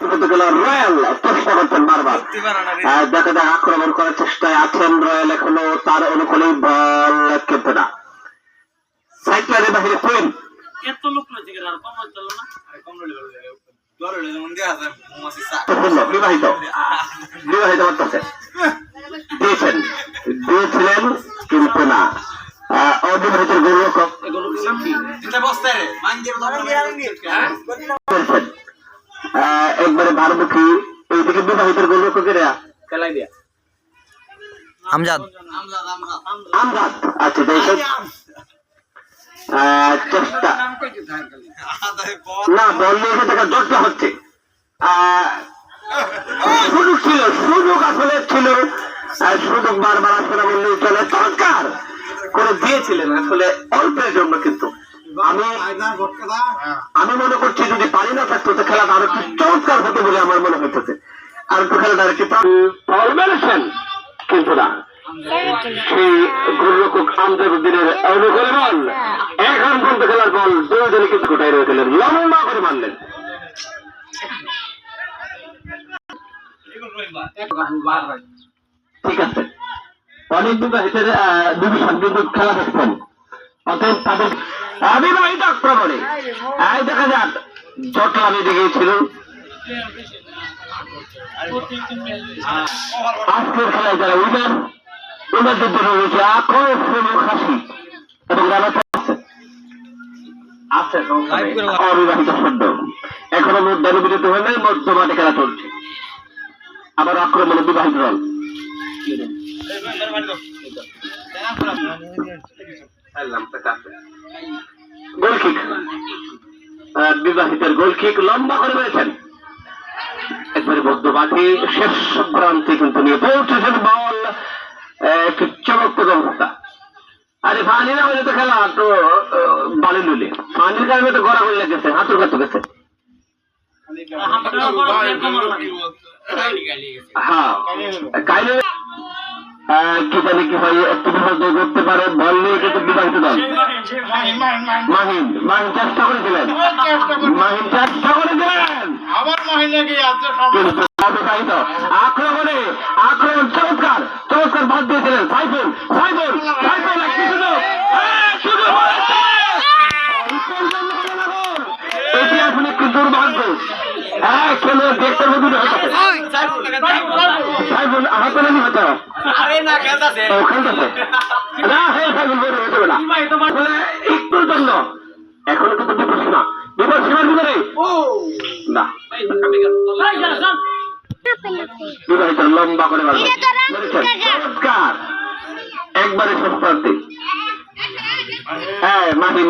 Royal চেষ্টা করছেন বারবার, দেখা যায় আক্রমণ করার চেষ্টায় আছেন রয়্যাল, এখনো তার অনুকূলেই বল কিন্তু না, সাইকেলের বাহিরে ফেল। বিবাহিত বিবাহিত দিয়েছেন, দিয়েছিলেন কিন্তু না, অবিবাহিতের গোলরক্ষক একবারে ভারমুখী, এইদিকে বিবাহিতের গোলরক্ষকেরা খেলাই দিয়া আমজাদ। আচ্ছা চেষ্টা না, বল নিয়ে এসে জটটা হচ্ছে, সুযোগ ছিল, সুযোগ আসলে ছিল, সুযোগ বারবার আসলে বললেই চলে, চমৎকার করে দিয়েছিলেন আসলে অল্পের জন্য, কিন্তু আমি মনে করছি যদি পারি না থাকতো তো খেলাটা আরো একটু চমৎকার হতো বলে আমার মনে হইতেছে, আর একটু খেলাটা আরেকটু মেরেছেন কিন্তু না, সেই গোলরক্ষক আমজাদউদ্দিনের অনুকূলে বল, এখন পর্যন্ত খেলার বল দুই দলে কিন্তু কোটায় রয়ে গেলেন, লম্বা করে মারলেন। ঠিক আছে, অনেক বিবাহিতের ডিভিশন কিন্তু খেলা দেখছেন, অতএব তাদের অবিবাহিত আক্রমণে দেখা যাক জটলামি দিকেছিল আজকের খেলায় যারা উইনার, ওনাদের জন্য রয়েছে আকর্ষণীয় হাসি এবং অবিবাহিত সদ্য এখনো মুদ্রানো বিরত হয়ে নাই, মধ্যমাঠে খেলা চলছে, আবার আক্রমণে বিবাহিত দল, গোলকিক, বিবাহিতের গোলকিক লম্বা করে রয়েছেন, একবারে মধ্যমাঠে শেষ প্রান্তে কিন্তু নিয়ে পৌঁছেছেন বল, একটি চমৎকার অবস্থা। আরে পানি না হলে তো খেলা তো বালি লুলে, পানির কারণে তো গড়া করে লেগেছে, হাতুর কাছে গেছে, হ্যাঁ কাইলে কি জানি কি হয়, একটু বিপর্যয় করতে পারে, বল নিয়ে কিন্তু বিবাহিত দল মাহিন চেষ্টা করেছিলেন, আক্রমণে আক্রমণ চমৎকার চমৎকার বাদ দিয়েছিলেন সাইফুল, এটি এখন একটু দুর্ভাগ্য, খেলোয়াড় দেখতে মধ্যে সাইফুল হাতে নামি হতো একটুর জন্য এখনো কিন্তু বিপদ সীমার ভিতরে না, বিবাহিত লম্বা করে চমৎকার একবারে শেষ প্রান্তে, হ্যাঁ মাহিন